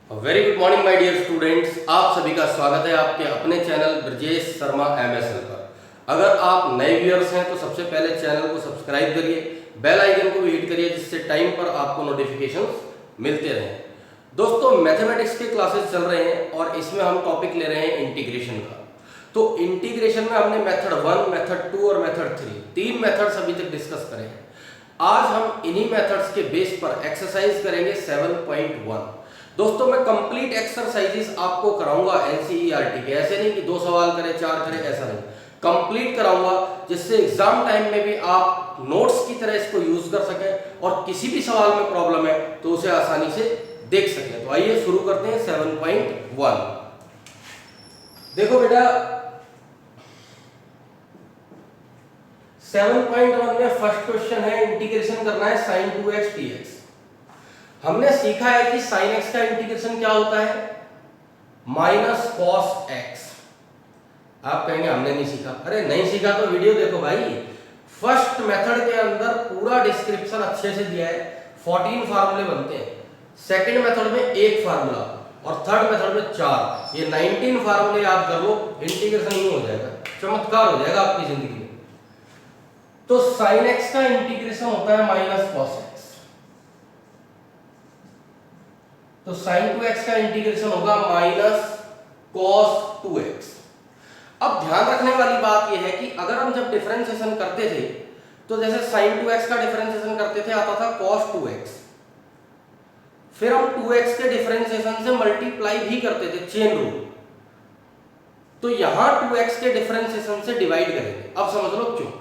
Very good morning my dear students, आप सभी का स्वागत है आपके अपने चैनल ब्रजेश शर्मा एमएसएल पर। अगर आप नए व्यूअर्स हैं तो सबसे पहले चैनल को सब्सक्राइब करिए, बेल आइकन को भी हिट करिए जिससे टाइम पर आपको नोटिफिकेशंस मिलते रहें। दोस्तों, मैथमेटिक्स के क्लासेस चल रहे हैं और इसमें हम टॉपिक ले रहे हैं इंटीग्रेशन का। तो इंटीग्रेशन में हमने मेथड 1, मेथड 2 और मेथड 3 तीन मेथड्स अभी तक डिस्कस करे हैं। आज हम इन्हीं मेथड्स के बेस पर एक्सरसाइज करेंगे 7.1। दोस्तों, मैं कंप्लीट एक्सरसाइजेस आपको कराऊंगा एनसीईआरटी के, ऐसे नहीं कि 2 सवाल करें 4 करें, ऐसा नहीं, कंप्लीट कराऊंगा जिससे एग्जाम टाइम में भी आप नोट्स की तरह इसको यूज कर सकें और किसी भी सवाल में प्रॉब्लम है तो उसे आसानी से देख सकें। तो आइए शुरू करते हैं 7.1। देखो बेटा, 7.1 में फर्स्ट क्वेश्चन है, इंटीग्रेशन करना है sin 2x dx। हमने सीखा है कि sin x का इंटीग्रेशन क्या होता है, माइनस cos x। आप कहेंगे हमने नहीं सीखा। अरे नहीं सीखा तो वीडियो देखो भाई। फर्स्ट मेथड के अंदर पूरा डिस्क्रिप्शन अच्छे से दिया है, 14 फार्मूले बनते हैं। सेकंड मेथड में एक फार्मूला और थर्ड मेथड में 4। ये 19 फार्मूले याद कर लो, इंटीग्रेशन ही हो जाएगा, चमत्कार हो जाएगा आपकी जिंदगी में। तो sin x का इंटीग्रेशन होता है माइनस cos x, तो sin 2x का इंटीग्रेशन होगा माइनस cos 2x। अब ध्यान रखने वाली बात यह है कि अगर हम जब डिफरेंशिएशन करते थे तो जैसे sin 2x का डिफरेंशिएशन करते थे आता था cos 2x, फिर हम 2x के डिफरेंशिएशन से मल्टीप्लाई भी करते थे, चेन रूल। तो यहां 2x के डिफरेंशिएशन से डिवाइड करेंगे। अब समझ लो क्यों।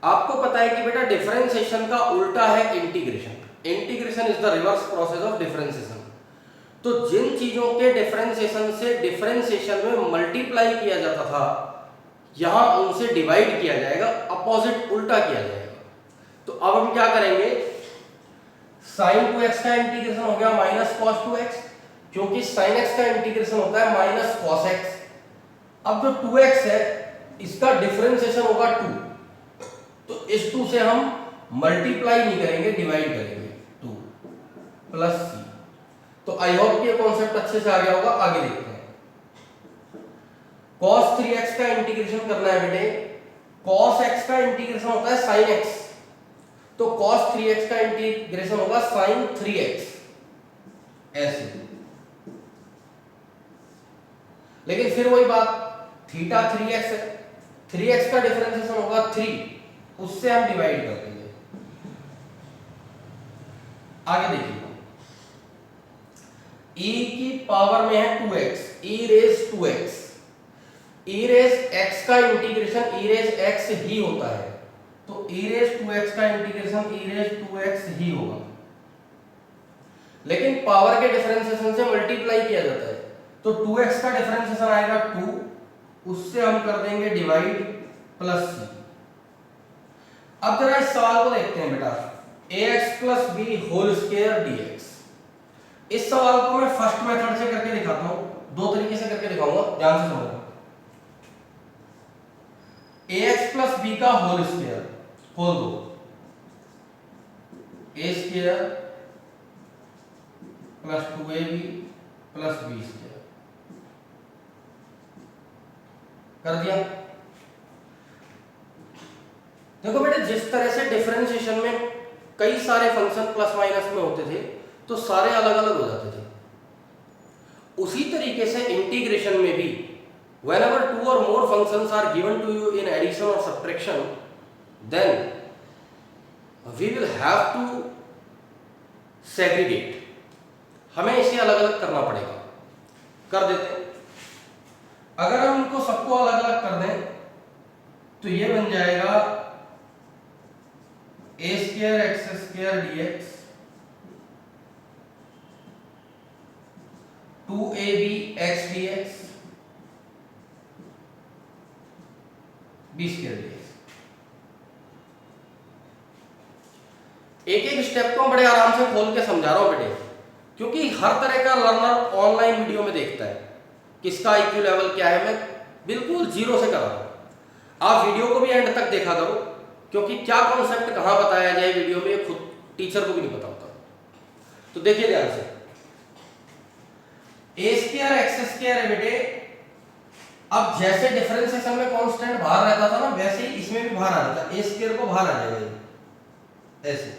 आपको पता है कि बेटा डिफरेंशिएशन का उल्टा है integration. Integration is the reverse process of differentiation. तो जिन चीजों के डिफरेंशिएशन से डिफरेंशिएशन में मल्टीप्लाई किया जाता था, यहां उनसे डिवाइड किया जाएगा, अपोजिट उल्टा किया जाएगा। तो अब हम क्या करेंगे, sin 2x का इंटीग्रेशन हो गया माइनस cos 2x, क्योंकि sin x का इंटीग्रेशन होता है माइनस cos x। अब जो 2x है इसका डिफरेंशिएशन होगा 2, तो इस 2 से हम मल्टीप्लाई नहीं करेंगे, डिवाइड करेंगे, 2 प्लस c। तो आई होप ये कॉन्सेप्ट अच्छे से आ गया होगा। आगे देखते हैं। cos 3x का इंटीग्रेशन करना है बेटे। cos x का इंटीग्रेशन होता है sin x, तो cos 3x का इंटीग्रेशन होगा sin 3x, ऐसे। लेकिन फिर वही बात, थीटा 3x है, 3x का डिफरेंशिएशन होगा 3, उससे हम डिवाइड कर देंगे। आगे देखिए, e की पावर में है 2x, e raise 2x, e raise x का इंटीग्रेशन e रेज x ही होता है, तो e रेज 2x का इंटीग्रेशन e रेज 2x ही होगा। लेकिन पावर के डिफरेंशिएशन से मल्टीप्लाई किया जाता है, तो 2x का डिफरेंशिएशन आएगा 2, उससे हम कर देंगे डिवाइड प्लस c। अब जरा इस सवाल को देखते हैं बेटा, ax plus b whole square dx। इस सवाल को मैं फर्स्ट मेथड से करके दिखाता हूं, 2 तरीके से करके दिखाऊंगा, ध्यान से समझना। ax प्लस बी का होल स्क्वायर खोल दो, a square plus 2ab plus b square कर दिया। देखो बेटे, जिस तरह से डिफरेंशिएशन में कई सारे फंक्शन प्लस माइनस में होते थे तो सारे अलग अलग हो जाते थे, उसी तरीके से इंटीग्रेशन में भी whenever 2 or more functions are given to you in addition or subtraction, then we will have to segregate। हमें इसे अलग अलग करना पड़ेगा। कर देते हैं। अगर हम इनको सबको अलग अलग कर दें तो ये बन जाएगा a square x square dx 2ab x dx b square dx। एक एक स्टेप को बड़े आराम से खोल के समझा रहा हूं बेटे, क्योंकि हर तरह का लर्नर ऑनलाइन वीडियो में देखता है किसका IQ लेवल क्या है। मैं बिल्कुल जीरो से कर रहा हूं। आप वीडियो को भी एंड तक देखा करो, क्योंकि क्या कॉन्सेप्ट कहां बताया जाए वीडियो में खुद टीचर को भी नहीं पता होता। तो देखिए ध्यान से, ए स्क्वायर एक्स स्क्वायर है बेटे। अब जैसे डिफरेंशिएशन में कांस्टेंट बाहर रहता था ना, वैसे ही इसमें भी बाहर आ जाता है। ए स्क्वायर को बाहर आ जाएगा ऐसे,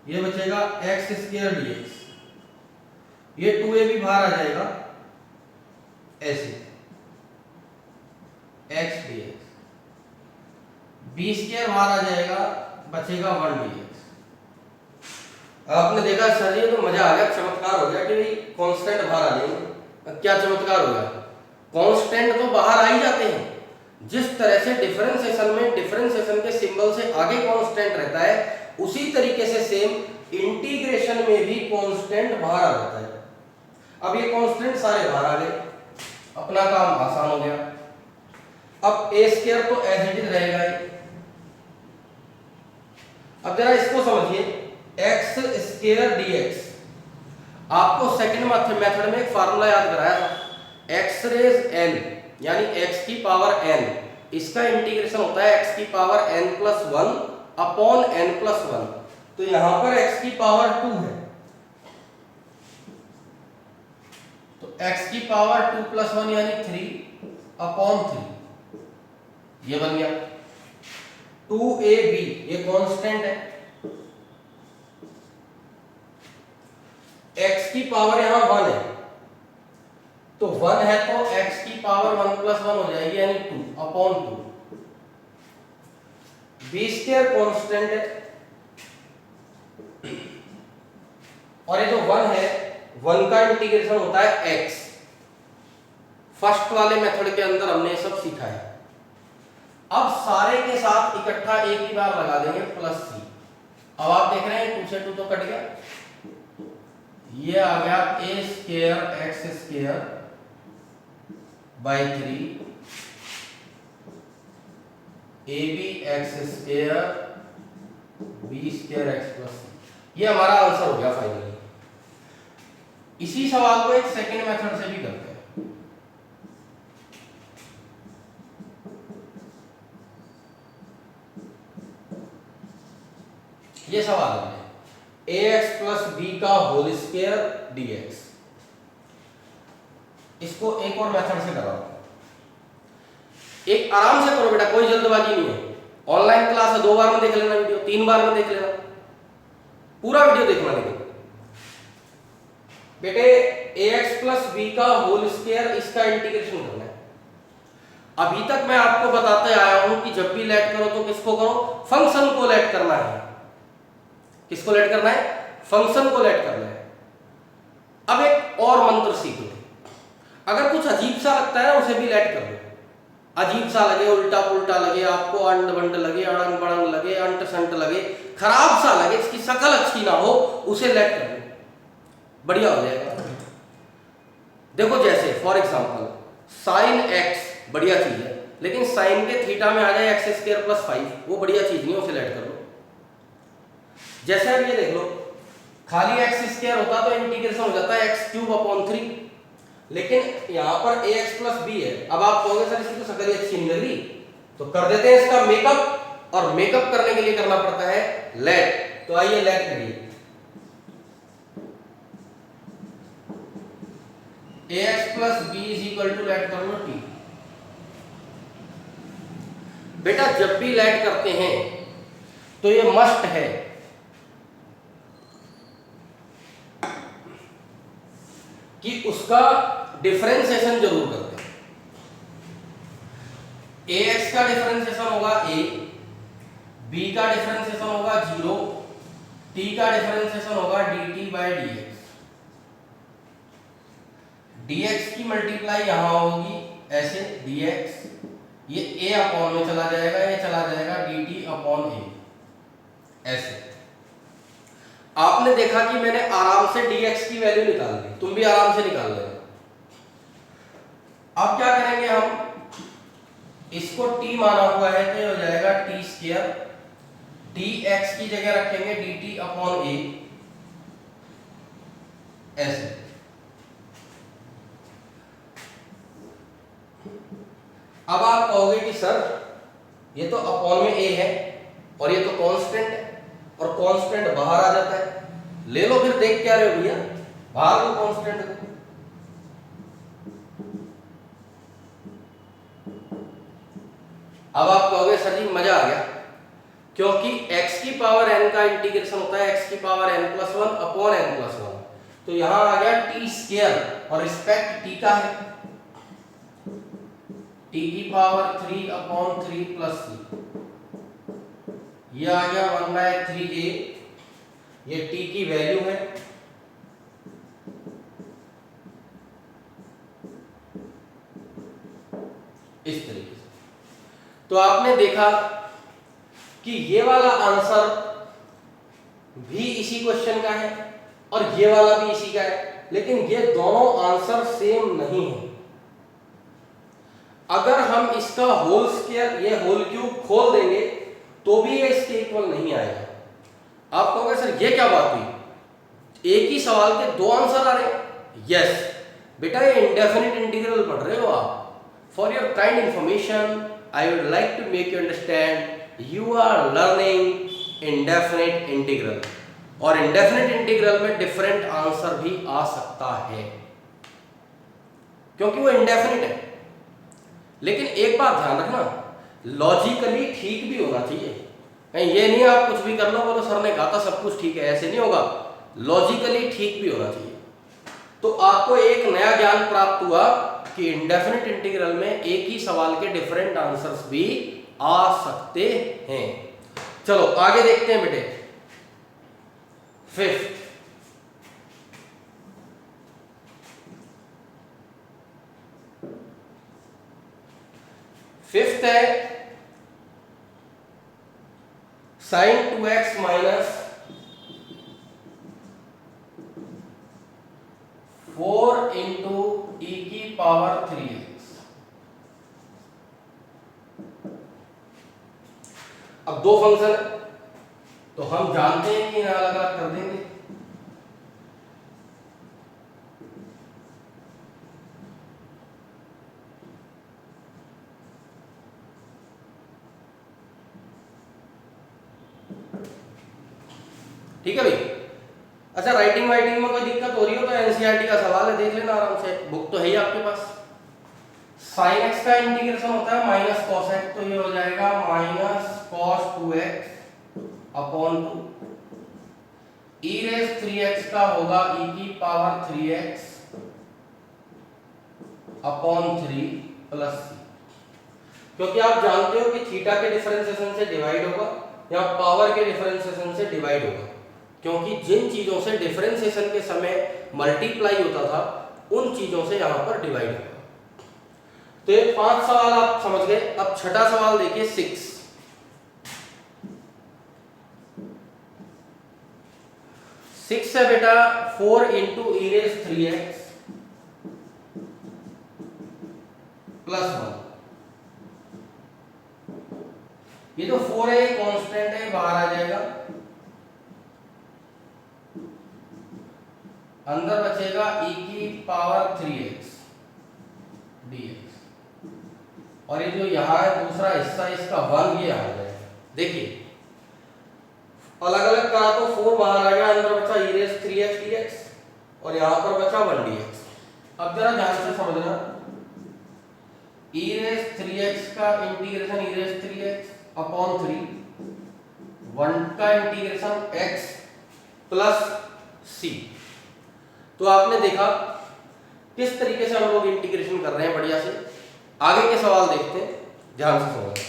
ये बचेगा एक्स स्क्वायर डीएक्स, ये 2a भी बाहर आ जाएगा ऐसे, एक्स डीएक्स, बी स्क्वायर बाहर आ जाएगा, बचेगा 1 डीएक्स। आपने देखा सर जी तो मजा आ गया, चमत्कार हो गया कि भाई कांस्टेंट बाहर आ जाएंगे। क्या चमत्कार हो गया, कांस्टेंट तो बाहर आ ही जाते हैं। जिस तरह से डिफरेंशिएशन में डिफरेंशिएशन के सिंबल से आगे कांस्टेंट रहता है, उसी तरीके से सेम इंटीग्रेशन में भी कांस्टेंट बाहर आ जाता है। अब ये कांस्टेंट सारे बाहर आ गए, अपना काम आसान हो गया। अब ए स्क्वायर तो एज इट इज रहेगा ही। अब जरा इसको समझिए, एक्स स्क्वायर डीएक्स, आपको सेकंड मेथड में एक फार्मूला याद कराया था, एक्स रेज एन यानी एक्स की पावर एन, इसका इंटीग्रेशन होता है एक्स की power n plus 1 upon n plus 1। तो यहां पर एक्स की पावर 2 है, तो एक्स की पावर 2 प्लस 1 यानी 3 अपॉन 3, ये बन गया 2ab, ये कांस्टेंट है। x की पावर यहां 1 है, तो 1 है तो x की पावर 1 प्लस 1 हो जाएगी यानी 2 अपॉन 2। b स्क्वायर कांस्टेंट है, और ये जो 1 है, 1 का इंटीग्रेशन होता है x। फर्स्ट वाले मेथड के अंदर हमने सब सीखा है। अब सारे के साथ इकट्ठा एक ही बार लगा देंगे प्लस सी। अब आप देख रहे हैं 2 से 2 तो कट गया, ये आ गया a square x square by 3 a b x square b square x plus c. ये हमारा आंसर हो गया फाइनली। इसी सवाल को एक सेकंड मेथड से भी करते हैं। ये सवाल है ax प्लस बी का होल स्क्वायर dx। इसको एक और मेथड से कराओ, एक आराम से करो बेटा, कोई जल्दबाजी नहीं है। ऑनलाइन क्लास है, 2 बार में देख लेना वीडियो, 3 बार में देख लेना, पूरा वीडियो देखना। लेकिन बेटे ax प्लस बी का होल स्क्वायर, इसका इंटीग्रेशन करना है। अभी तक मैं आपको बताते आया हूं कि जब भी लेट करो तो किसको करो, फंक्शन को लेट करना है। किसको लेट करना है, फंक्शन को लेट करना है। अब एक और मंत्र सीख लो, अगर कुछ अजीब सा लगता है उसे भी लेट कर लो। अजीब सा लगे, उल्टा पुल्टा लगे, आपको अंड बंड लगे, अड़ंग बड़ंग लगे, अंट संट लगे, खराब सा लगे, इसकी शक्ल अच्छी ना हो, उसे लेट कर लो, बढ़िया हो जाएगा। देखो जैसे फॉर एग्जांपल साइन एक्स बढ़िया चीज है, लेकिन साइन के थीटा में आ जाए एक्स स्क्वायर प्लस 5, वो बढ़िया चीज नहीं है, उसे लेट कर लो। जैसे अब ये देख लो, खाली एक्स स्क्वायर होता तो इंटीग्रेशन हो जाता है एक्स क्यूब अपॉन 3, लेकिन यहां पर ax प्लस बी है। अब आप कहोगे सर इसकी तो शक्ल अच्छी नहीं लग रही, तो कर देते हैं इसका मेकअप, और मेकअप करने के लिए करना पड़ता है लेट। तो आइए लेट करिए, ax plus b is equal to let कर लो t। बेटा जब भी लेट करते हैं तो ये मस्ट है कि उसका डिफरेंशिएशन जरूर करते हैं। ax का डिफरेंशिएशन होगा a, b का डिफरेंशिएशन होगा 0, t का डिफरेंशिएशन होगा dt बाई dx। dx की मल्टीप्लाई यहां होगी ऐसे dx, ये a अपॉन में चला जाएगा, ये चला जाएगा dt अपॉन a ऐसे। आपने देखा कि मैंने आराम से dx की वैल्यू निकाल ली, तुम भी आराम से निकाल लेना। अब क्या करेंगे हम, इसको t माना हुआ है तो ये हो जाएगा t स्क्वायर, dx की जगह रखेंगे dt अपॉन a ऐसे। अब आप कहोगे कि सर ये तो अपॉन में a है और ये तो कांस्टेंट है, और कांस्टेंट बाहर आ जाता है। ले लो फिर, देख क्या रहे हो भैया, बाहर लो कांस्टेंट को। अब आप कहोगे सर जी मजा आ गया, क्योंकि x की पावर n का इंटीग्रेशन होता है x की पावर n+1 अपॉन n+1, तो यहां आ गया t स्क्वायर और रिस्पेक्ट t का है t की पावर 3 अपॉन 3 प्लस c, ये आ गया 1/3a, ये t की वैल्यू है। इस तरीके से तो आपने देखा कि ये वाला आंसर भी इसी क्वेश्चन का है और ये वाला भी इसी का है, लेकिन ये दोनों आंसर सेम नहीं है। अगर हम इसका होल स्क्वायर, ये होल क्यूब खोल देंगे तो भी ये इसके इक्वल नहीं आएगा। आप कहोगे सर ये क्या बात हुई, एक ही सवाल के दो आंसर आ रहे हैं। यस बेटा, ये इंडेफिनिट इंटीग्रल पढ़ रहे हो आप। For your kind information I would like to make you understand you are learning indefinite integral, और इंडेफिनिट इंटीग्रल में डिफरेंट आंसर भी आ सकता है क्योंकि वो इंडेफिनिट है। लेकिन एक बात ध्यान रखना, लॉजिकली ठीक भी होना चाहिए। कहीं ये नहीं आप कुछ भी कर लो, बोलो सर ने कहा था सब कुछ ठीक है, ऐसे नहीं होगा। लॉजिकली ठीक भी होना चाहिए। तो आपको एक नया ज्ञान प्राप्त हुआ कि इंडेफिनिट इंटीग्रल में एक ही सवाल के डिफरेंट आंसर्स भी आ सकते हैं। चलो आगे देखते हैं बेटे। फिफ्थ, फिफ्थ है sin 2x minus 4 into e की पावर 3x। अब दो फंक्शन है तो हम जानते हैं कि अलग अलग कर देंगे। ठीक है भाई। अच्छा, राइटिंग वाइटिंग में कोई दिक्कत हो रही हो तो एनसीईआरटी का सवाल है, देख लेना आराम से, बुक तो है ही आपके पास। sin x का इंटीग्रेशन होता है माइनस cos x, तो ये हो जाएगा minus cos 2x upon 2। e raise 3x का होगा e की power 3x upon 3 plus c, क्योंकि आप जानते हो कि थीटा के डिफरेंशिएशन से डिवाइड होगा या पावर के डिफरेंशिएशन से डिवाइड होगा, क्योंकि जिन चीजों से डिफरेंशिएशन के समय मल्टीप्लाई होता था उन चीजों से यहां पर डिवाइड होगा। तो ये 5 सवाल आप समझ गए। अब छठा सवाल देखिए 6। 6 है बेटा 4 इंटू ई रेस 3x प्लस 1। ये तो 4 है, कांस्टेंट है, बाहर आ जाएगा, अंदर बचेगा e की पावर 3x dx, और ये जो यहां है दूसरा हिस्सा इसका 1, ये आ जाएगा। देखिए अलग अलग करा तो 4 बाहर आ गया, अंदर बचा e रेस 3x dx और यहां पर बचा 1 dx। अब जरा ध्यान से समझना, e रेस 3x का integration e raise 3x upon 3, 1 का इंटीग्रेशन x प्लस c। तो आपने देखा किस तरीके से हम लोग इंटीग्रेशन कर रहे हैं बढ़िया से। आगे के सवाल देखते हैं, ध्यान से समझना।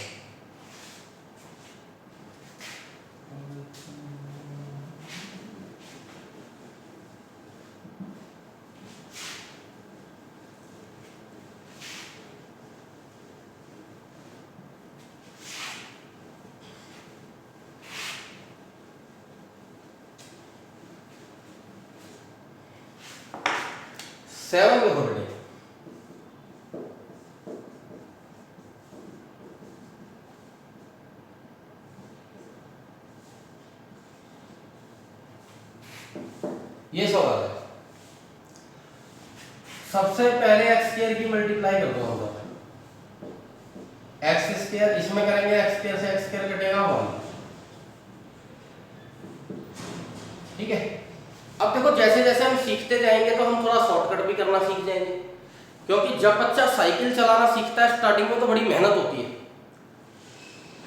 सेवन में हो बेटे, ये सवाल है। सबसे पहले एक्स स्क्वायर की मल्टीप्लाई कर दो हम लोग। एक्स स्क्वायर इसमें करेंगे, एक्स स्क्वायर से एक्स स्क्वायर कटेगा 1। ठीक है। अब देखो जैसे जैसे हम सीखते जाएंगे तो हम थोड़ा शॉर्टकट भी करना सीख जाएंगे, क्योंकि जब बच्चा साइकिल चलाना सीखता है स्टार्टिंग में तो बड़ी मेहनत होती है,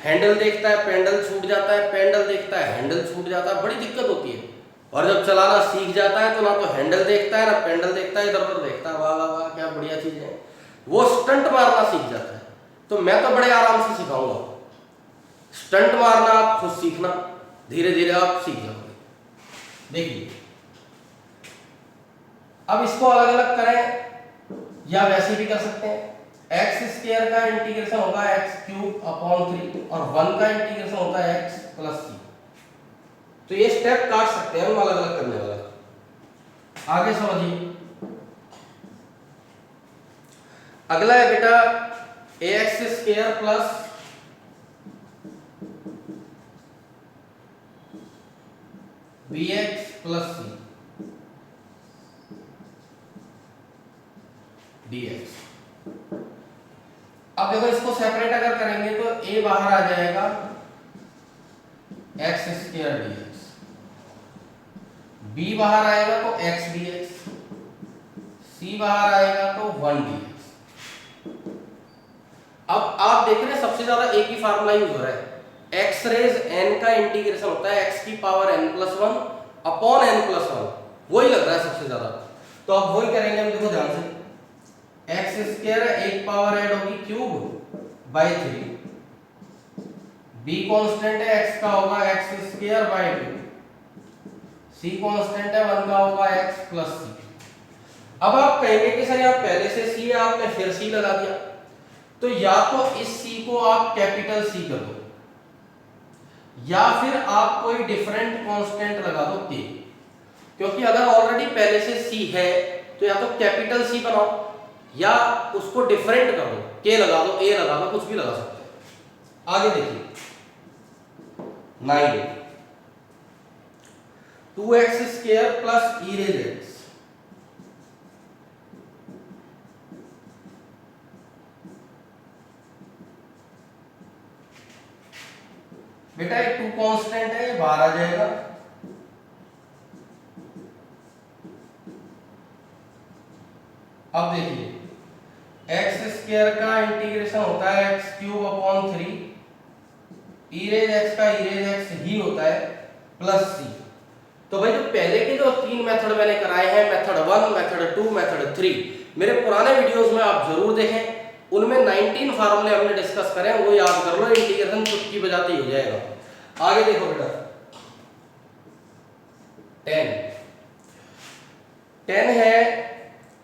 हैंडल देखता है पेंडल छूट जाता है, पेंडल देखता है हैंडल छूट जाता है, बड़ी दिक्कत होती है। और जब चलाना सीख जाता है तो ना तो हैंडल देखता है ना पेंडल देखता है, इधर उधर देखता है। वाह वाह वाह, क्या बढ़िया चीज है। वो स्टंट मारना सीख जाता है। तो मैं तो बड़े आराम से सिखाऊंगा। स्टंट मारना आप खुद सीखना, धीरे धीरे आप सीख जाओगे। देखिए अब इसको अलग अलग करें या वैसे भी कर सकते हैं। एक्स स्क्वायर का इंटीग्रेशन होगा एक्स क्यूब अपॉन 3 और 1 का इंटीग्रेशन होता है एक्स प्लस सी। तो ये स्टेप काट सकते हैं हम अलग अलग करने वाला। आगे समझिए, अगला है बेटा a x square plus b x plus c dx। अब देखो इसको सेपरेट अगर करेंगे तो a बाहर आ जाएगा एक्स स्क्वायर dx, b बाहर आएगा तो x dx, c बाहर आएगा तो 1 dx। अब आप देख रहे हैं सबसे ज्यादा एक ही फार्मूला यूज हो रहा है। x रेज n का इंटीग्रेशन होता है x की पावर n+1 अपॉन n+1, वही लग रहा है सबसे ज्यादा। तो अब वही करेंगे हम, देखो ध्यान से। एक्स स्क्वायर एक पावर ऐड होगी क्यूब बाय 3, बी कांस्टेंट है एक्स का होगा x square by 2, c constant है 1 का होगा एक्स प्लस सी। अब आप कहेंगे कि सर यहाँ पहले से सी है आपने फिर सी लगा दिया, तो या तो इस सी को आप कैपिटल सी कर दो या फिर आप कोई डिफरेंट कांस्टेंट लगा दो के, क्योंकि अगर ऑलरेडी पहले से सी है तो या तो कैपिटल सी बनाओ या उसको डिफरेंट कर दो, के लगा दो ए लगा दो, कुछ भी लगा सकते हैं। आगे देखिए 9 2x square plus e raise x. बेटा ये 2 कांस्टेंट है, ये बाहर आ जाएगा। अब देखिए एक्स स्क्वायर का इंटीग्रेशन होता है एक्स क्यूब अपॉन 3, ई रेज एक्स का ई रेज एक्स ही होता है प्लस सी। तो भाई जो पहले के जो 3 मेथड मैंने कराए हैं, मेथड 1, मेथड 2, मेथड 3, मेरे पुराने वीडियोस में आप जरूर देखें। उनमें 19 फार्मूले हमने डिस्कस करे हैं, वो याद कर लो, इंटीग्रेशन चुटकी बजाते ही हो जाएगा। आगे देखो बेटा 10 है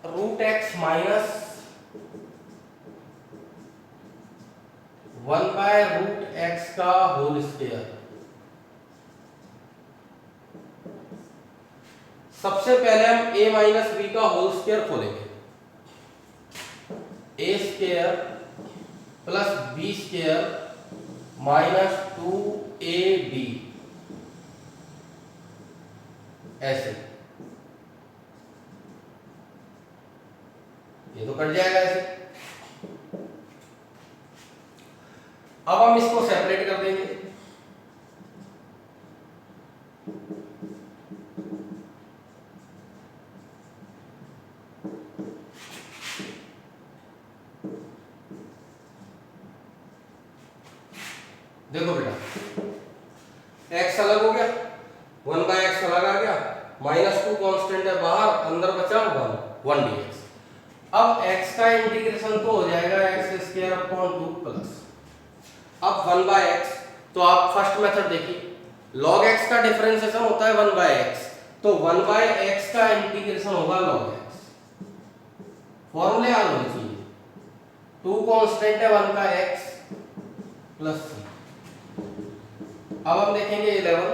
root x minus 1 by root x का होल स्क्वायर। सबसे पहले हम a माइनस बी का होल स्क्वायर खोलेंगे। A square plus b square minus 2ab, ऐसे ये तो कट जाएगा ऐसे। अब हम इसको सेपरेट कर देंगे। देखो बेटा x अलग हो गया, 1 बाय एक्स अलग आ गया, -2 कांस्टेंट है बाहर, अंदर बचा 1 dx। अब x का इंटीग्रेशन तो हो जाएगा एक्स स्क्वायर अपॉन 2 प्लस, अब 1 बाय एक्स। तो आप फर्स्ट मेथड देखिए, log x का डिफरेंशिएशन होता है 1 बाय एक्स, तो 1 बाय एक्स का इंटीग्रेशन होगा log x। फॉर्मूले याद होने चाहिए, 2 कांस्टेंट है 1 का x प्लस c। अब हम देखेंगे 11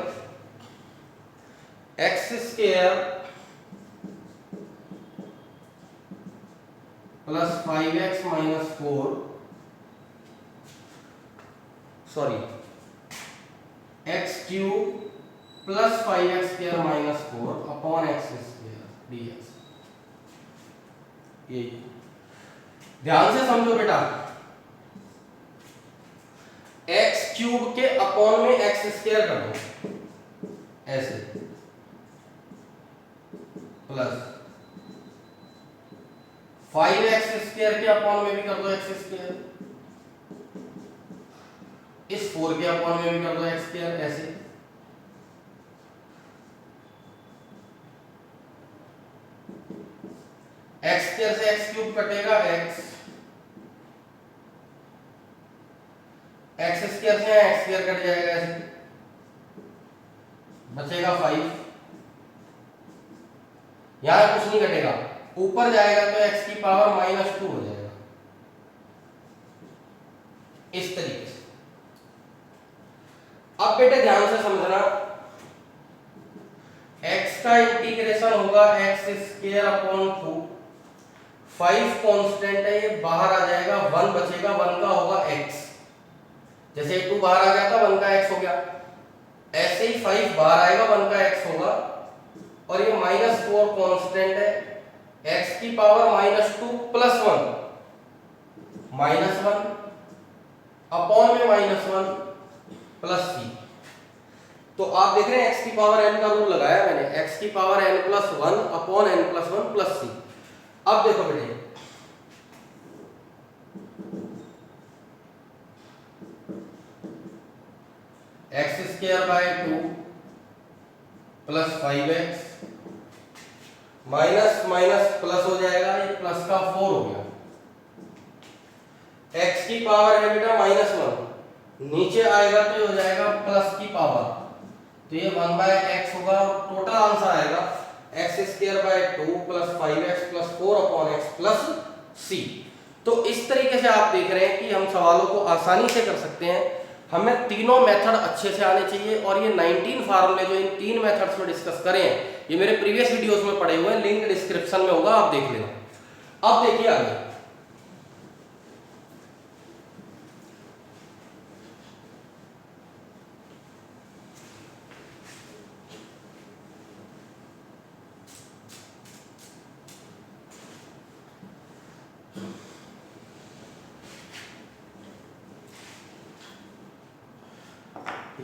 x square plus 5x minus 4, sorry x cube plus 5x square minus 4 upon x square dx। ये ध्यान से समझो बेटा, एक्स क्यूब के अपॉन में एक्स स्क्वायर कर दो ऐसे, प्लस 5x स्क्वायर के अपॉन में भी कर दो एक्स स्क्वायर, इस 4 के अपॉन में भी कर दो एक्स स्क्वायर, ऐसे एक्स स्क्वायर से एक्स क्यूब कटेगा एक्स, एक्स स्क्वायर से एक्स स्क्वायर कट जाएगा, ऐसे बचेगा 5। यहां कुछ नहीं कटेगा, ऊपर जाएगा तो x की पावर -2 हो जाएगा, इस तरीके से। अब बेटे ध्यान से समझना, x का इंटीग्रेशन होगा x स्क्वायर अपॉन 2, 5 कांस्टेंट है, ये बाहर आ जाएगा, 1 बचेगा, 1 का होगा x, जैसे 2 बाहर आ गया था 1 का x हो गया, ऐसे ही 5 बाहर आएगा 1 का x होगा, और ये -4 कांस्टेंट है, x की पावर -2 प्लस 1 -1 अपॉन में -1 प्लस c। तो आप देख रहे हैं x की पावर n का रूल लगाया मैंने, x की power n+1 upon n+1 plus c। अब देखो बेटे, x square by 2 plus 5x minus minus plus हो जाएगा, ये प्लस का 4 हो गया, x की पावर है बेटा -1, नीचे आएगा तो ये हो जाएगा प्लस की पावर, तो ये 1/x होगा, और टोटल आंसर आएगा x square by 2 plus 5x plus 4 upon x plus c। तो इस तरीके से आप देख रहे हैं कि हम सवालों को आसानी से कर सकते हैं, हमें तीनों मेथड अच्छे से आने चाहिए, और ये 19 फार्मूले जो इन 3 मेथड्स में डिस्कस करें हैं, ये मेरे प्रीवियस वीडियोस में पड़े हुए हैं, लिंक डिस्क्रिप्शन में होगा, आप देख लेना। अब देखिए आगे,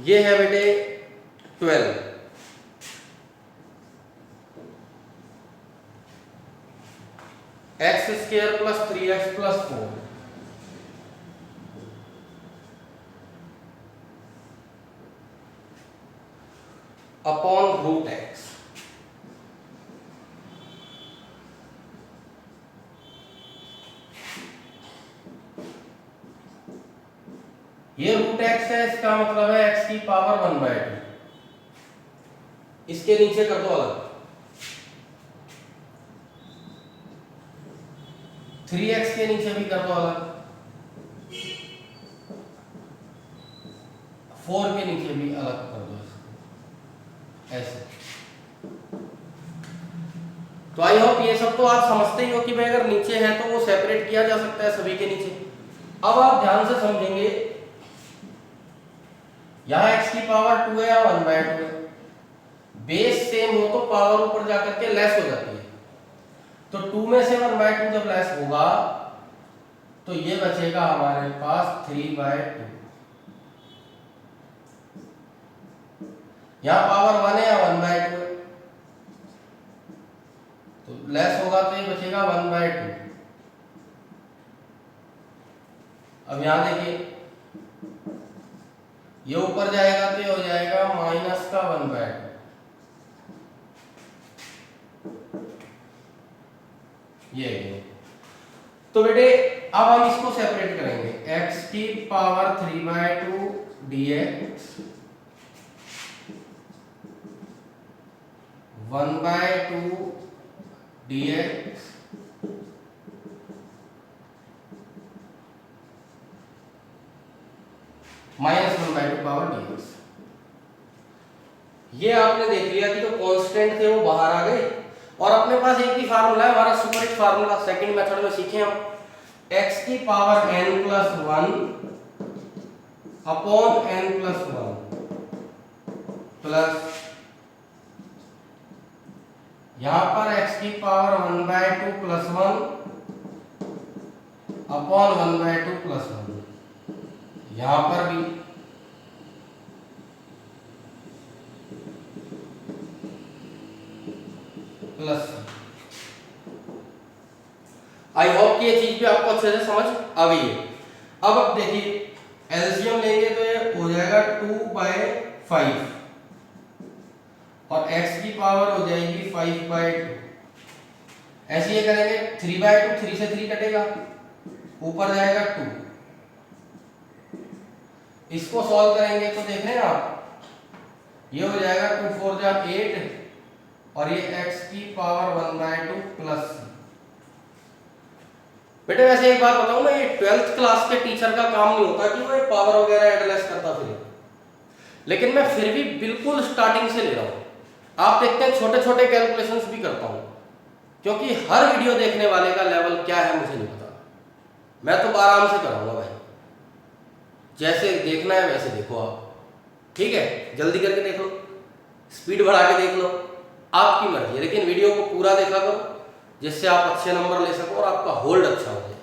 ये है बेटे 12, x square plus 3x plus 4 upon root x. ये रूट एक्स है, इसका मतलब है x की पावर 1/2, इसके नीचे कर दो अलग, 3x के नीचे भी कर दो अलग, 4 के नीचे भी अलग कर दो इसको, ऐसे। तो आई होप ये सब तो आप समझते ही हो कि भाई अगर नीचे है तो वो सेपरेट किया जा सकता है सभी के नीचे। अब आप ध्यान से समझेंगे, यहां x की पावर 2 है या 1/2 है, बेस सेम हो तो पावर ऊपर जाकर के लेस हो जाती है, तो 2 में से 1/2 जब लेस होगा तो ये बचेगा हमारे पास 3/2। यहां पावर 1 है या 1/2 है, तो लेस होगा तो ये बचेगा 1/2। अब यहां देखिए, ये ऊपर जाएगा तो ये हो जाएगा माइनस का 1/2, ये तो बेटे अब हम इसको सेपरेट करेंगे, x की power 3/2 dx 1/2 dx -1/2 power dx। ये आपने देख लिया कि जो कांस्टेंट थे वो बाहर आ गए, और अपने पास एक ही फार्मूला है हमारा सुपरहिट फार्मूला, सेकंड मेथड में सीखे हम, x की power n+1 upon n+1 plus यहां पर x की पावर 1/2 प्लस 1 अपॉन 1/2 प्लस 1, यहां पर भी प्लस। आई होप कि ये चीज भी आपको अच्छे से समझ आ गई है। अब देखिए एलसीएम लेंगे तो ये हो जाएगा 2/5 और x की पावर हो जाएगी 5/2। ऐसे ये करेंगे 3/2, 3 से 3 कटेगा, ऊपर जाएगा 2। इसको सॉल्व करेंगे तो देख रहे हैं आप, ये हो जाएगा 2 4 जा 8 और ये x की पावर 1/2 प्लस c। बेटे वैसे एक बात बताऊं ना, ये 12th क्लास के टीचर का काम नहीं होता कि वो पावर वगैरह एडलेस करता फिर, लेकिन मैं फिर भी बिल्कुल स्टार्टिंग से ले रहा हूं। आप देखते हैं छोटे छोटे कैलकुलेशंस भी करता हूं, क्योंकि हर वीडियो देखने वाले का लेवल क्या है मुझे नहीं पता। मैं तो आराम से कराऊंगा भाई, जैसे देखना है वैसे देखो आप, ठीक है? जल्दी करके देख लो, स्पीड बढ़ा के देख लो, आपकी मर्जी है, लेकिन वीडियो को पूरा देखा करो जिससे आप अच्छे नंबर ले सको और आपका होल्ड अच्छा हो जाए।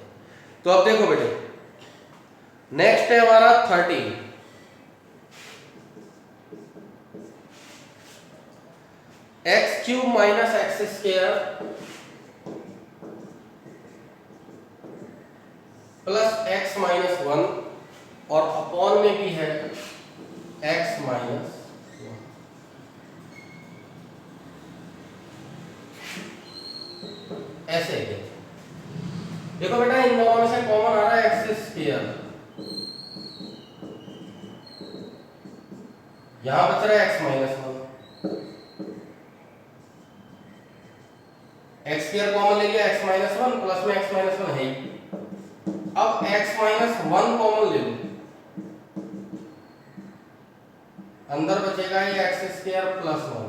तो अब देखो बेटे, नेक्स्ट है हमारा 13। x³ minus x² plus x minus 1 और अपॉन में भी है x माइनस 1। ऐसे देखो बेटा, इन दोनों में से कॉमन आ रहा है x², यहां बच रहा है x माइनस 1। x² कॉमन ले लिया, x माइनस 1 प्लस में x माइनस 1 है ही। अब x माइनस 1 कॉमन ले लो, अंदर बचेगा ये x² प्लस 1,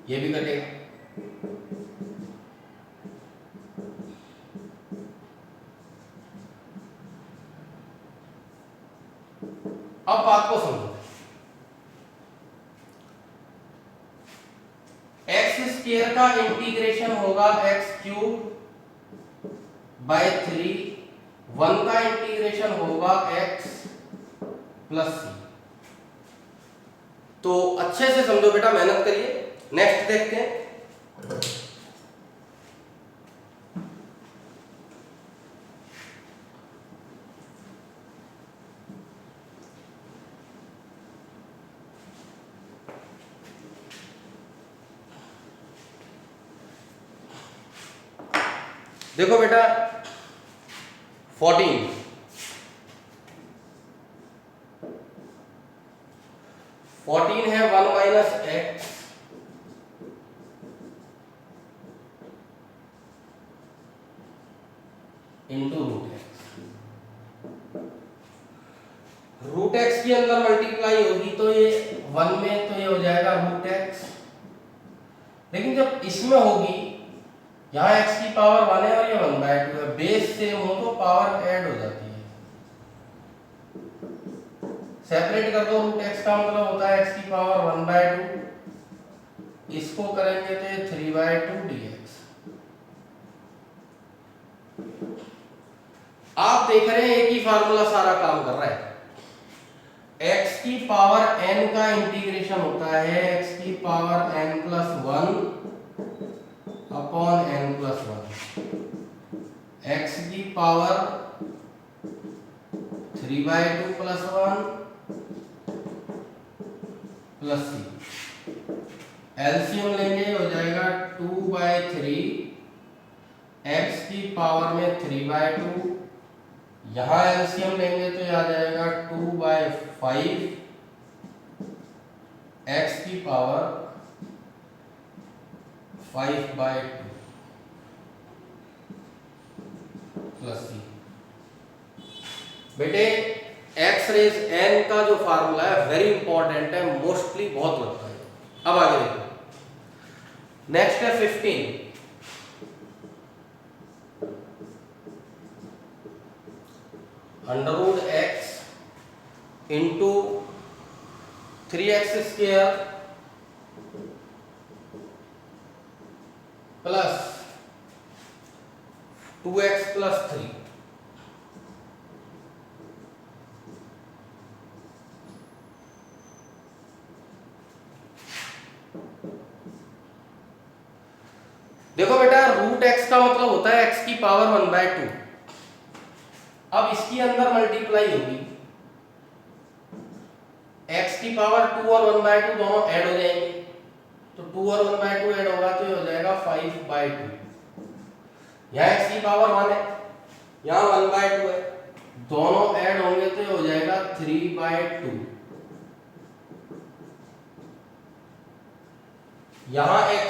ये भी कटेगा। अब बात को समझो, x² का इंटीग्रेशन होगा x³ बाय 3, 1 का इंटीग्रेशन होगा x प्लस c। तो अच्छे से समझो बेटा, मेहनत करिए। नेक्स्ट देखते हैं, देखो बेटा 14 है 1 minus x into root x के अंदर मल्टीप्लाई होगी तो ये 1 में, तो ये हो जाएगा रूट एक्स। लेकिन जब इसमें होगी, यहाँ x की पावर 1 है और ये 1/2 है, बेस सेम हो तो पावर ऐड हो जाती है। सेपरेट कर दो, रूट एक्स का मतलब होता है x की पावर 1/2, इसको करेंगे तो ये 3/2 dx। आप देख रहे हैं एक ही फार्मूला सारा काम कर रहा है। x की पावर n का इंटीग्रेशन होता है x की power n plus 1 upon n plus 1, x की power 3/2 plus 1 plus c। LCM लेंगे हो जाएगा 2/3, x की पावर में 3/2, यहां एलसीएम लेंगे तो आ जाएगा 2/5, x की पावर 5/2 प्लस c। बेटे x रेज n का जो फार्मूला है वेरी इंपॉर्टेंट है, मोस्टली बहुत लगता है। अब आगे देखो, नेक्स्ट है 15। Under root x into 3x² plus 2x plus 3। देखो बेटा, रूट x का मतलब होता है x की पावर 1/2, अब इसकी अंदर मल्टीप्लाई होगी, x की पावर 2 और 1/2 दोनों ऐड हो जाएंगे, तो 2 और 1/2 ऐड होगा तो ये हो जाएगा 5/2। यहाँ x की पावर 1 है, यहाँ 1/2 है, दोनों ऐड होंगे तो ये हो जाएगा 3/2। यहाँ x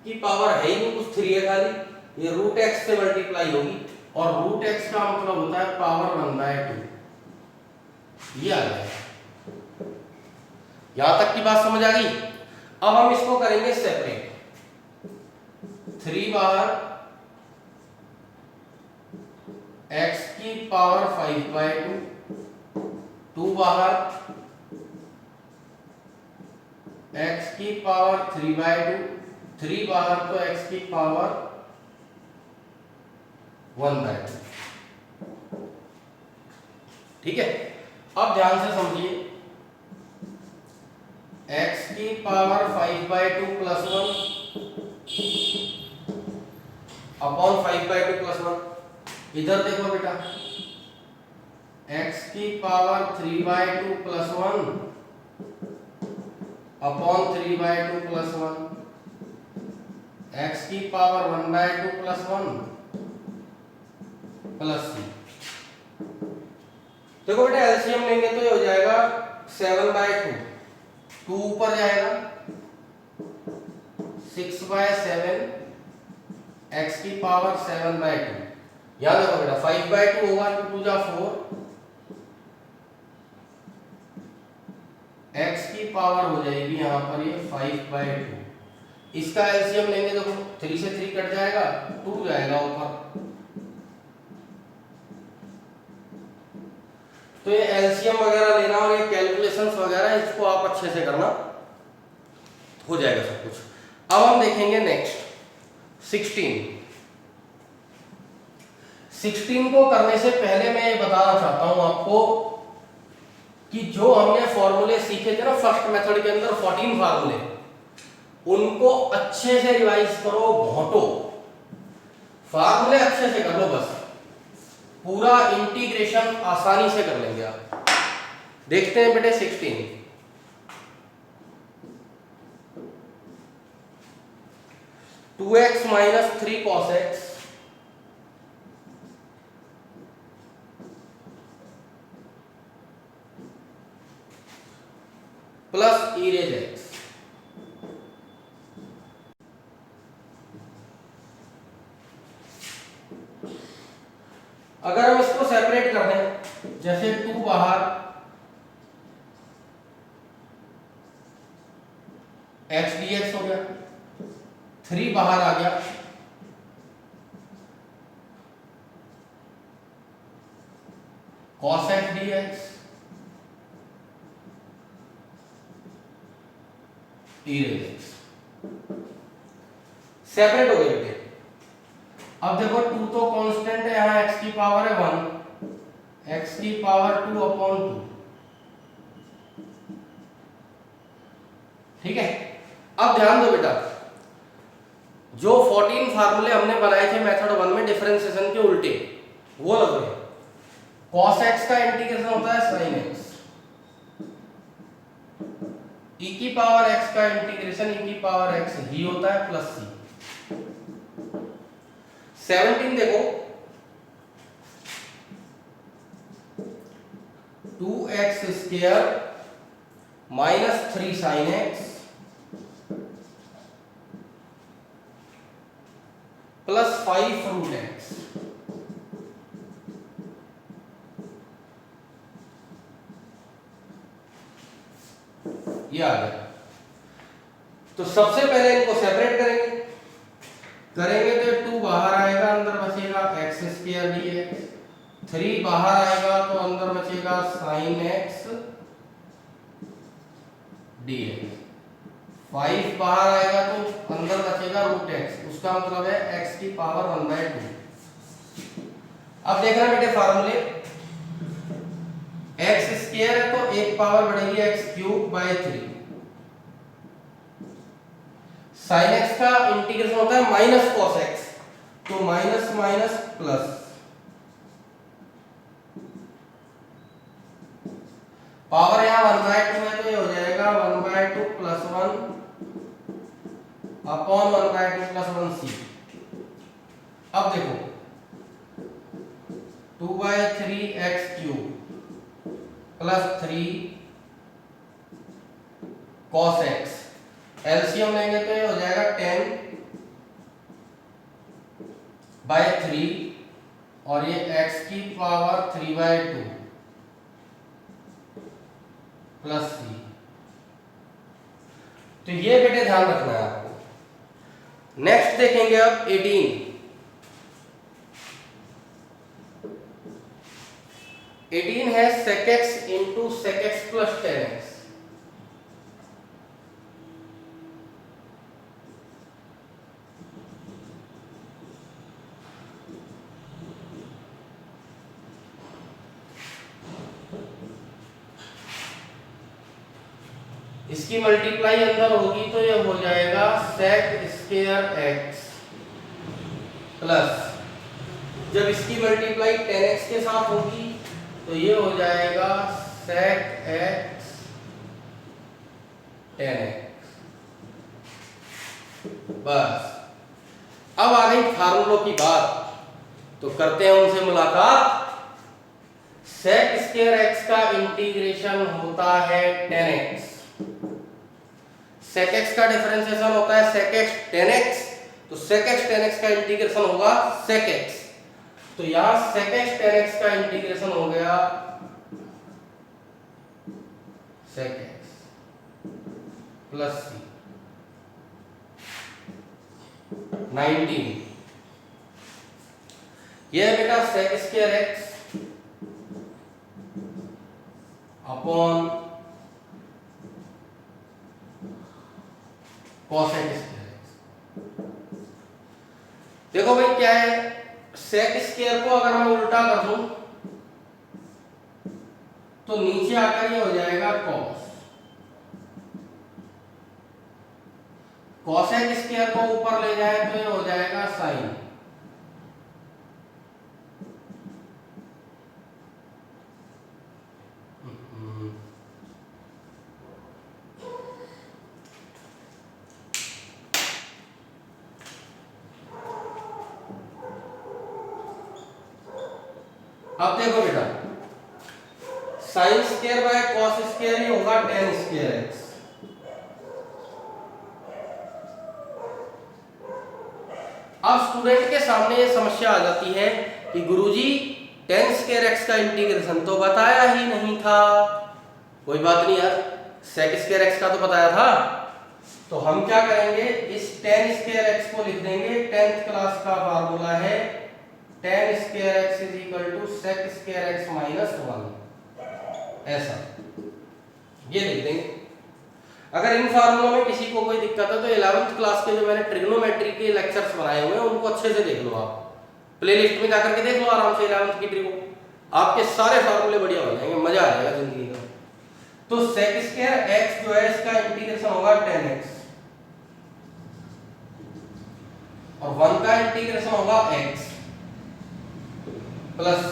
की पावर है ही नहीं, कुछ 3 है खाली, ये रूट x से मल्टीप्लाई होगी और रूट x का मतलब होता है पावर 1/2, ये आ जाएगा। यहां तक की बात समझ आ गई। अब हम इसको करेंगे सेपरेट, 3 बाहर x की पावर 5/2, 2 बाहर x की पावर 3/2, 3 बाहर तो x की पावर 1/2। ठीक है, अब ध्यान से समझिए, x की पावर 5/2 प्लस 1 अपॉन 5/2 प्लस 1, इधर देखो बेटा, x की power 3/2 plus 1 upon 3/2 plus 1, x की पावर 1/2 प्लस 1 प्लस c। देखो बेटा एलसीएम लेंगे तो ये हो जाएगा 7/2, 2 ऊपर जाएगा, 6/7, x की पावर 7/2। याद रखो बेटा 5/2 होगा तो 2 जा 4, x की पावर हो जाएगी यहां पर ये 5/2। इसका एलसीएम लेंगे तो 3 से 3 कट जाएगा, 2 जाएगा ऊपर, तो ये एलसीएम वगैरह लेना और ये कैलकुलेशंस वगैरह इसको आप अच्छे से करना, हो जाएगा सब कुछ। अब हम देखेंगे नेक्स्ट 16 को करने से पहले मैं ये बताना चाहता हूं आपको कि जो हमने फॉर्मूले सीखे थे ना फर्स्ट मेथड के अंदर 14 फार्मूले, उनको अच्छे से रिवाइज करो, घोटो, फार्मूले अच्छे से कर लो, बस पूरा इंटीग्रेशन आसानी से कर लेंगे आप। देखते हैं बेटे 16, two x minus 3 cos x plus e raise x. अगर हम इसको सेपरेट कर दें, जैसे 2 बाहर एक्स डी एक्स हो गया, 3 बाहर आ गया, कॉस एक्स डी एक्स ई रेज एक्स, सेपरेट हो गए बेटे। अब देखो 2 तो कांस्टेंट है, यहां x की पावर है 1, x की पावर 2 अपॉन 2। ठीक है, अब ध्यान दो बेटा, जो 14 फार्मूले हमने बनाए थे मेथड 1 में डिफरेंशिएशन के उल्टे, वो लग रहे हैं। cos x का इंटीग्रेशन होता है sin x, e की पावर x का इंटीग्रेशन e की पावर x ही होता है प्लस c। 17 देखो, 2x square minus 3 sin x plus 5 root x। ये आ गया। तो सबसे पहले इनको सेपरेट करेंगे तो 2 बाहर आएगा, अंदर बचेगा एक्स स्क्वायर डी एक्स, 3 बाहर आएगा तो अंदर बचेगा साइन एक्स डी एक्स, 5 बाहर आएगा तो अंदर बचेगा रूट एक्स, उसका मतलब है एक्स की पावर 1/2। अब देखना बेटे फार्मूले, एक्स स्क्वायर है तो एक पावर बढ़ेगी x cube by 3, sine x का इंटीग्रेशन होता है माइनस कॉस एक्स, तो माइनस माइनस प्लस, यहाँ 1/2 है तो ये हो जाएगा 1/2 प्लस 1 अपॉन 1/2 प्लस 1c। अब देखो 2/3x³ plus 3 cos x, LCM लेंगे तो ये हो जाएगा 10/3 और ये x की पावर 3/2 प्लस c। तो ये बेटे ध्यान रखना है आपको। नेक्स्ट देखेंगे अब 18। 18 है sec x into sec x plus 10x। इसकी मल्टीप्लाई अंदर होगी तो ये हो जाएगा sec स्क्वायर x प्लस, जब इसकी मल्टीप्लाई 10x के साथ होगी तो ये हो जाएगा sec x 10x। बस अब आ गई फार्मूलों की बात, तो करते हैं उनसे मुलाकात। sec स्क्वायर x का इंटीग्रेशन होता है 10x, sec x का डिफरेंशिएशन होता है sec x 10x, तो sec x 10x का इंटीग्रेशन होगा sec x। तो यहां sec x 10x का इंटीग्रेशन हो गया sec x प्लस c 19। यह है बेटा sec square x upon cos x square x। देखो भाई क्या है, sec स्क्वायर को अगर मैं उल्टा कर दूं तो नीचे आकर ये हो जाएगा cos x स्क्वायर को ऊपर ले जाए तो ये हो जाएगा sin। अब देखो बेटा sin square by cos square ही होगा tan स्क्वायर x। अब स्टूडेंट के सामने ये समस्या आ जाती है कि गुरुजी tan स्क्वायर x का इंटीग्रेशन तो बताया ही नहीं था। कोई बात नहीं यार, sec स्क्वायर x का तो बताया था। तो हम क्या करेंगे, इस tan स्क्वायर x को लिख देंगे, 10th क्लास का फार्मूला है tan square x is equal to sec square x minus 1, ऐसा ये लिख देंगे। अगर इन फार्मूलों में किसी को कोई दिक्कत है तो 11th क्लास के जो मैंने ट्रिग्नोमेट्री के लेक्चर्स बनाए हुए हैं उनको अच्छे से देख लो, आप प्लेलिस्ट में जाकर के देख लो आराम से 11th की ट्रिग्नो, आपके सारे फार्मूले बढ़िया हो जाएंगे, मजा आ जाएगा जिंदगी का। तो sec स्क्वायर x जो है इसका इंटीग्रेशन होगा 10x और 1 का इंटीग्रेशन होगा x प्लस।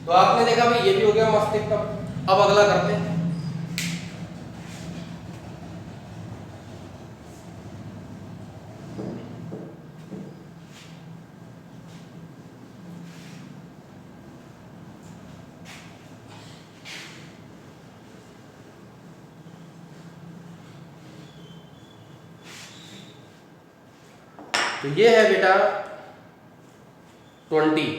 तो आपने देखा भाई ये भी हो गया मस्त एकदम। अब अगला करते हैं। तो ये है बेटा 20।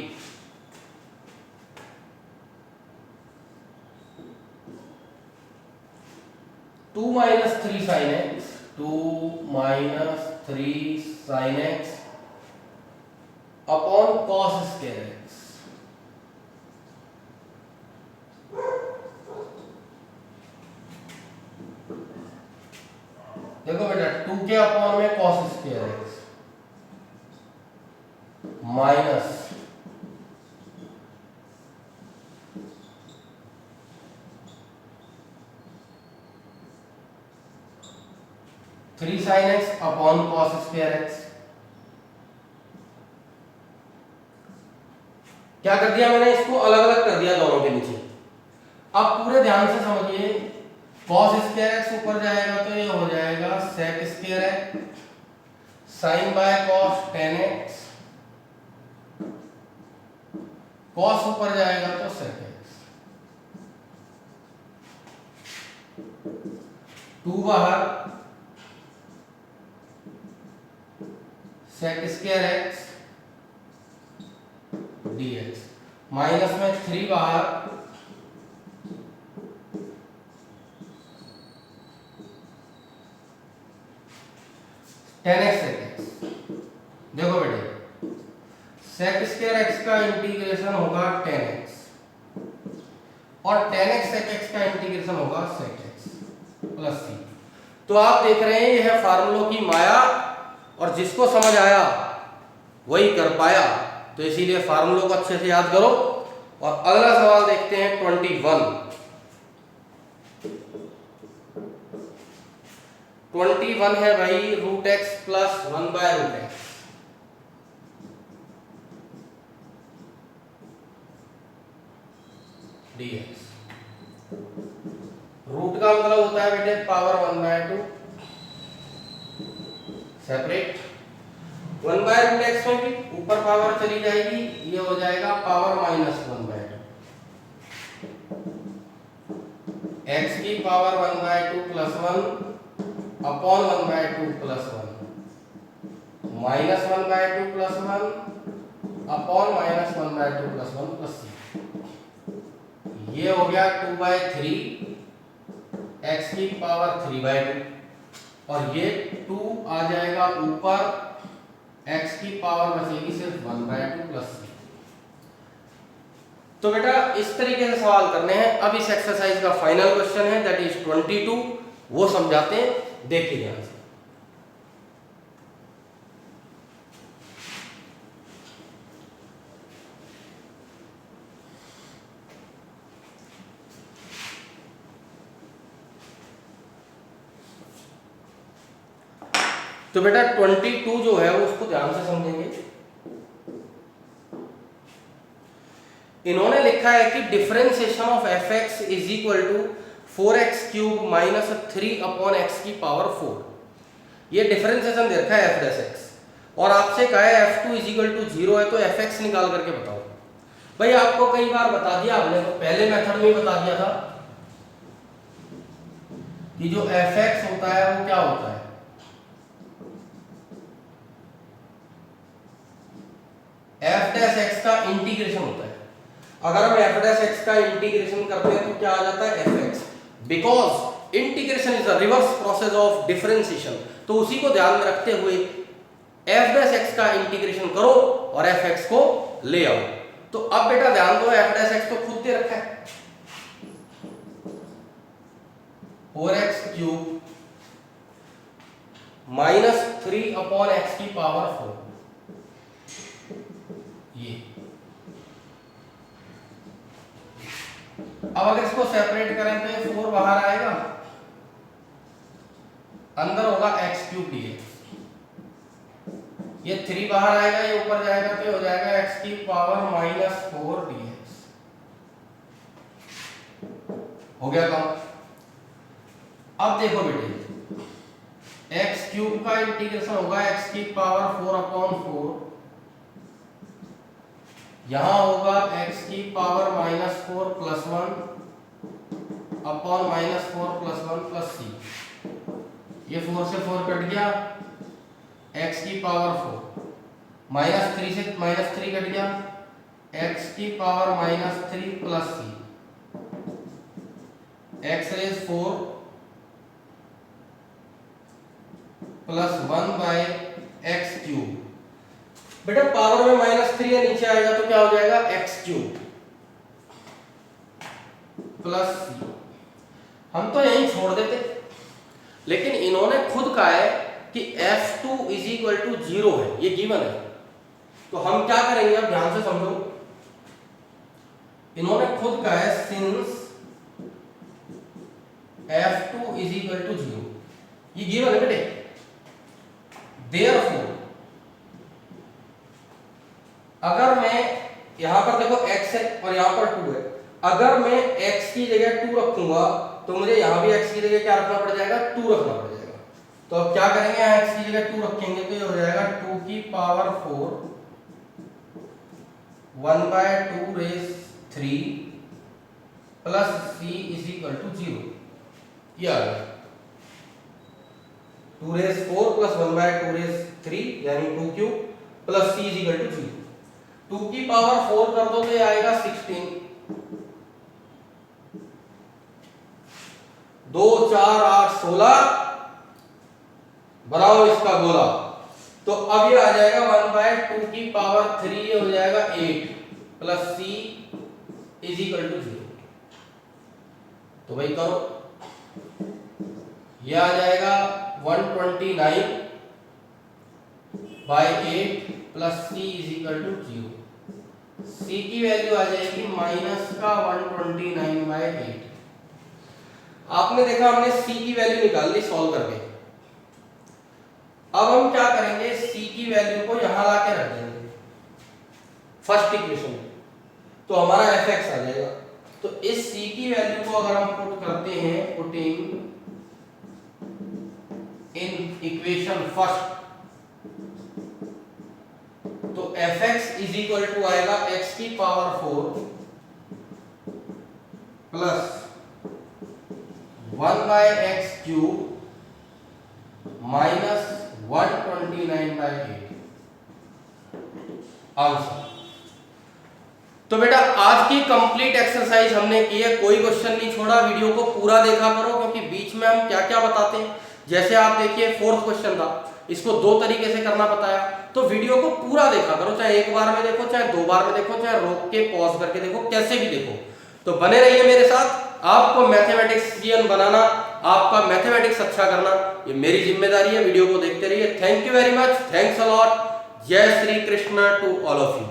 Two minus 3 sin x, 2 minus 3 sin x upon cos square x। देखो बेटा 2 के अपॉन में cos स्क्वायर x माइनस 3 sin x upon cos square x। क्या कर दिया मैंने, इसको अलग अलग कर दिया दोनों के नीचे। अब पूरे ध्यान से समझिए, cos स्क्वायर एक्स ऊपर जाएगा तो ये हो जाएगा sec square x, sin by cos tan x, cos ऊपर जाएगा तो sec x, 2 बाहर sec square x dx, minus में 3 बाहर tan x sec x। देखो बेटे, sec स्क्वायर x का इंटीग्रेशन होगा tan x और tan x sec x का इंटीग्रेशन होगा sec x प्लस c। तो आप देख रहे हैं यह फार्मूलों की माया, और जिसको समझ आया वही कर पाया। तो इसीलिए फार्मूलों को अच्छे से याद करो। और अगला सवाल देखते हैं 21 है भाई, root x plus 1 by root x. dx, root का मतलब होता है बेटे power 1/2, separate. 1 by root x में भी ऊपर पावर चली जाएगी, ये हो जाएगा पावर -1/2, x की पावर 1/2 plus 1 upon 1/2 plus 1 minus 1/2 plus 1 upon minus 1/2 plus 1 plus c। ये हो गया 2/3 x की पावर 3/2, और ये 2 आ जाएगा ऊपर, x की पावर बचेगी सिर्फ 1/2 प्लस c। तो बेटा इस तरीके से सवाल करने हैं। अब इस एक्सरसाइज का फाइनल क्वेश्चन है, दैट इज 22, वो समझाते हैं, देखिए ध्यान से। तो बेटा 22 जो है वो उसको ध्यान से समझेंगे। इन्होंने लिखा है कि differentiation of f x is equal to 4x cube minus 3 upon x की पावर 4। ये डिफरेंशिएशन दे रखा है एफ डैश एक्स, और आपसे कहा है f2 इज इक्वल टू 0 है, तो एफ एक्स निकाल करके बताओ। भाई आपको कई बार बता दिया हमने, तो पहले मेथड में ही बता दिया था कि जो एफ एक्स होता है वो क्या होता है, एफ डैश एक्स का इंटीग्रेशन होता है। अगर हम एफ डैश एक्स का इंटीग्रेशन करते हैं तो क्या आ जाता है F x, because integration is the reverse process of differentiation. तो उसी को ध्यान में रखते हुए एफ डैश एक्स का इंटीग्रेशन करो और एफ एक्स को ले आओ। तो अब बेटा ध्यान दो, एफ डैश एक्स तो खुद दे रखा है 4x cube minus 3 upon x की पावर 4। ये अब अगर इसको सेपरेट करें तो ये 4 बाहर आएगा, अंदर होगा x क्यूब dx, ये 3 बाहर आएगा, ये ऊपर जाएगा तो हो जाएगा x की पावर -4 dx। हो गया काम। अब देखो बेटे, x क्यूब का इंटीग्रेशन होगा x की पावर 4 अपॉन 4, यहां होगा x की power -4 plus 1 upon -4 plus 1 plus c। ये 4 से 4 कट गया, x की पावर 4 -3 से -3 कट गया, x की power -3 plus c, x raise 4 plus 1 by x cube. बेटा पावर में -3 है, नीचे आएगा तो क्या हो जाएगा एक्स क्यूब प्लस c। हम तो यही छोड़ देते, लेकिन इन्होंने खुद कहा है कि f2 इज इक्वल टू 0 है, ये गिवन है। तो हम क्या करेंगे, अब ध्यान से समझो। इन्होंने खुद कहा है since f2 is equal to 0, ये गिवन है बेटे। देयरफॉर अगर मैं यहां पर देखो x है और यहां पर 2 है, अगर मैं x की जगह 2 रखूंगा तो मुझे यहां भी x की जगह क्या रखना पड़ जाएगा, 2 रखना पड़ जाएगा। तो अब क्या करेंगे, यहाँ x की जगह 2 रखेंगे तो ये हो जाएगा 2 की power 4 1/2 raise 3 plus c is equal to 0। ये आ गया 2 रेज़ 4 प्लस 1/2 रेज़ 3 यानी 2 cube plus c is equal to 0। 2 की पावर 4 कर दो तो ये आएगा 16। 2 4 8 16 बनाओ इसका गोला। तो अब ये आ जाएगा 1/2 की पावर 3 हो जाएगा 8 plus c is equal to 0। तो भाई करो, ये आ जाएगा 129 by 8 plus c is equal to 0। c की वैल्यू आ जाएगी माइनस का 129 बाई 8। आपने देखा हमने c की वैल्यू निकाल ली सॉल्व करके। अब हम क्या करेंगे, c की वैल्यू को यहां लाके रख देंगे फर्स्ट इक्वेशन में, तो हमारा fx आ जाएगा। तो इस c की वैल्यू को अगर हम पुट करते हैं, पुटिंग इन इक्वेशन फर्स्ट, तो fx इज इक्वल टू आएगा x की power 4 plus 1/x cube minus 129/8 answer. तो बेटा आज की कंप्लीट एक्सरसाइज हमने की है, कोई क्वेश्चन नहीं छोड़ा। वीडियो को पूरा देखा करो क्योंकि बीच में हम क्या क्या बताते हैं। जैसे आप देखिए 4th क्वेश्चन था, इसको 2 तरीके से करना बताया, तो वीडियो को पूरा देखा करो, चाहे एक बार में देखो, चाहे 2 बार में देखो, चाहे रोक के पॉज करके देखो, कैसे भी देखो। तो बने रहिए मेरे साथ। आपको मैथमेटिक्स बनाना, आपका मैथमेटिक्स अच्छा करना, ये मेरी जिम्मेदारी है। वीडियो को देखते रहिए। Thank you very much, thanks a lot. जय Shri Krishna to all of you.